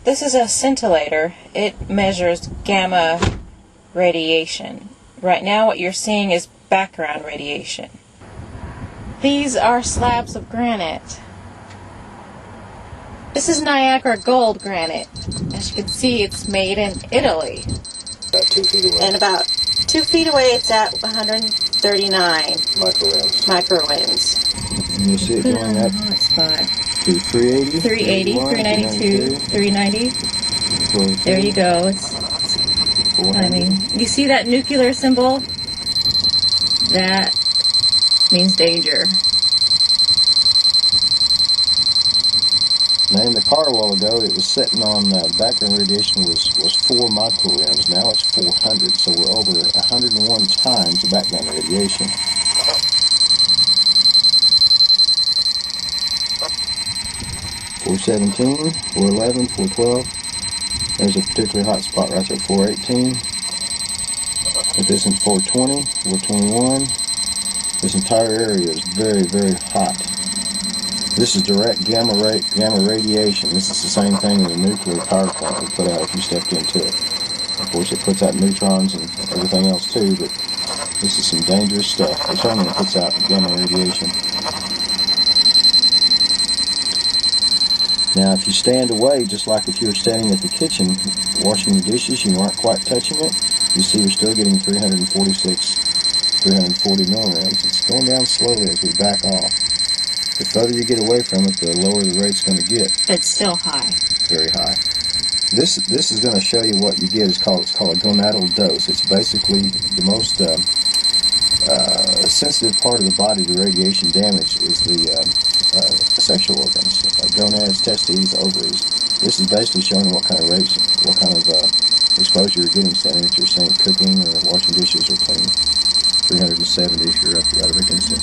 This is a scintillator. It measures gamma radiation. Right now what you're seeing is background radiation. These are slabs of granite. This is Niagara gold granite. As you can see, it's made in Italy. About 2 feet away. And about 2 feet away, it's at 139 microrins. And you see it going up to 380, 392, 390. There you go. It's climbing. You see that nuclear symbol? That means danger. Now in the car a while ago, it was sitting on background radiation was 4 microrins. Now it's 400, so we're over 101 times the background radiation. .417, 411, 412. There's a particularly hot spot right there, 418. But this is 420, 421. This entire area is very, very hot. This is direct gamma radiation. This is the same thing as a nuclear power plant would put out if you stepped into it. Of course, it puts out neutrons and everything else too, but this is some dangerous stuff. Plutonium puts out gamma radiation. Now, if you stand away, just like if you were standing at the kitchen washing the dishes, you aren't quite touching it, you see we're still getting 340 millirems. It's going down slowly as we back off. The further you get away from it, the lower the rate's going to get. It's still high. Very high. This is going to show you what you get. It's called a gonadal dose. It's basically the most sensitive part of the body to radiation damage is the sexual organs, gonads, testes, ovaries. This is basically showing what kind of exposure you're getting standing at your sink, cooking or washing dishes or cleaning. 370 if you're up right up against it.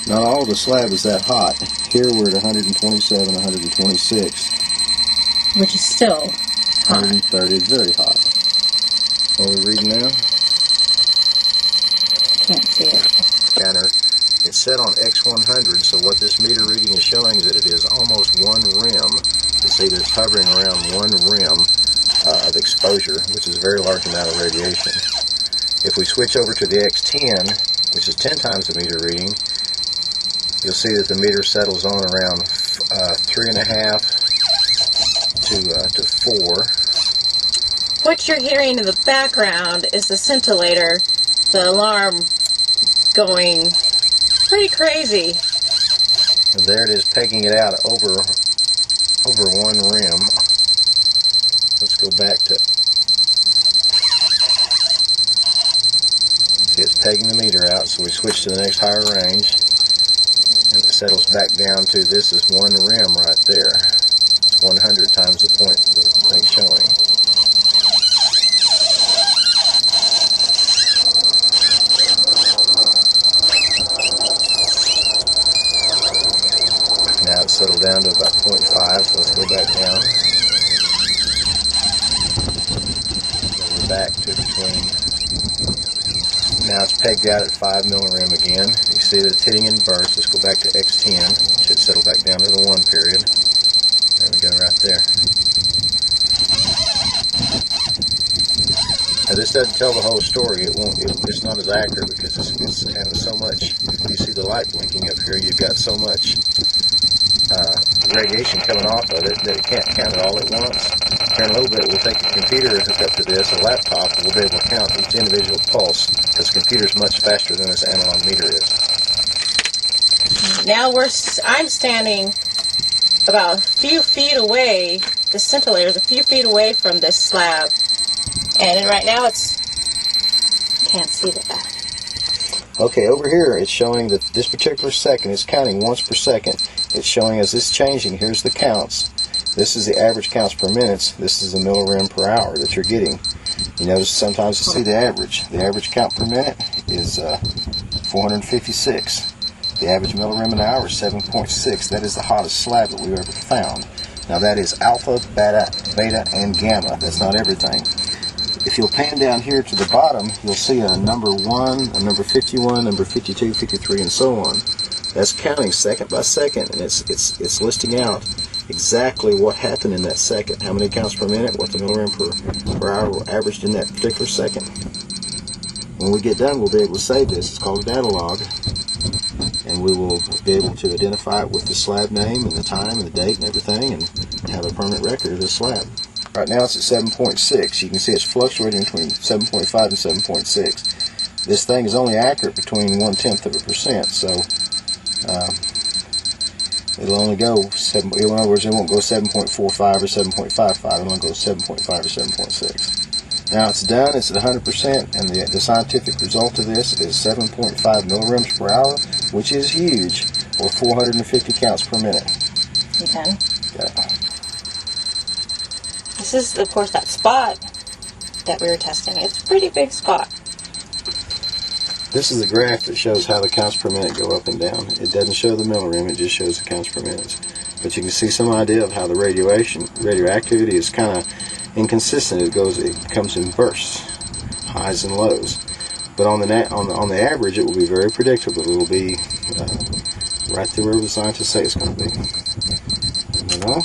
Not all the slab is that hot. Here we're at 127, 126. Which is still hot. 130 is very hot. What are we reading now? Can't see it. Counter. It's set on X100, so what this meter reading is showing is that it is almost 1 rem. You see that it's hovering around 1 rem of exposure, which is a very large amount of radiation. If we switch over to the X10, which is 10 times the meter reading, you'll see that the meter settles on around 3.5 to 4. What you're hearing in the background is the scintillator, the alarm going pretty crazy. And there it is, pegging it out over 1 rem. Let's go back to, see, it's pegging the meter out, so we switch to the next higher range, and it settles back down to, this is 1 rem right there. It's 100 times the point the thing's showing. Now it's settled down to about 0.5, so let's go back down. Then we're back to between, now it's pegged out at 5 millirem again. You see that it's hitting in bursts. Let's go back to X10. It should settle back down to the 1 period. There we go, right there. Now this doesn't tell the whole story. It's not as accurate because it's having so much. You see the light blinking up here. You've got so much radiation coming off of it that it can't count it all at once. Here in a little bit we'll take a computer and hook up to this, a laptop, and we'll be able to count each individual pulse because the computer's much faster than this analog meter is. Now I'm standing about a few feet away. The scintillator is a few feet away from this slab, and right now can't see that. Okay, over here it's showing that this particular second is counting once per second. It's showing as it's changing. Here's the counts. This is the average counts per minute. This is the millirem per hour that you're getting. You notice sometimes you see the average. The average count per minute is 456. The average millirem an hour is 7.6. That is the hottest slab that we've ever found. Now that is alpha, beta, and gamma. That's not everything. If you'll pan down here to the bottom, you'll see a number 1, a number 51, number 52, 53, and so on. That's counting second by second, and it's listing out exactly what happened in that second, how many counts per minute, what the millirem per hour averaged in that particular second. When we get done, we'll be able to save this. It's called a data log, and we will be able to identify it with the slab name and the time and the date and everything, and have a permanent record of the slab. Right now it's at 7.6. You can see it's fluctuating between 7.5 and 7.6. This thing is only accurate between 1/10%, so it'll only go in other words, it won't go 7.45 or 7.55. It'll only go 7.5 or 7.6. Now it's done. It's at 100%, and the scientific result of this is 7.5 millirems per hour, which is huge, or 450 counts per minute. Okay. Yeah. This is, of course, that spot that we were testing. It's a pretty big spot. This is a graph that shows how the counts per minute go up and down. It doesn't show the millirem, it just shows the counts per minute. But you can see some idea of how the radioactivity is kind of inconsistent. It comes in bursts, highs and lows. But on the average, it will be very predictable. It will be right there where the scientists say it's going to be. You know?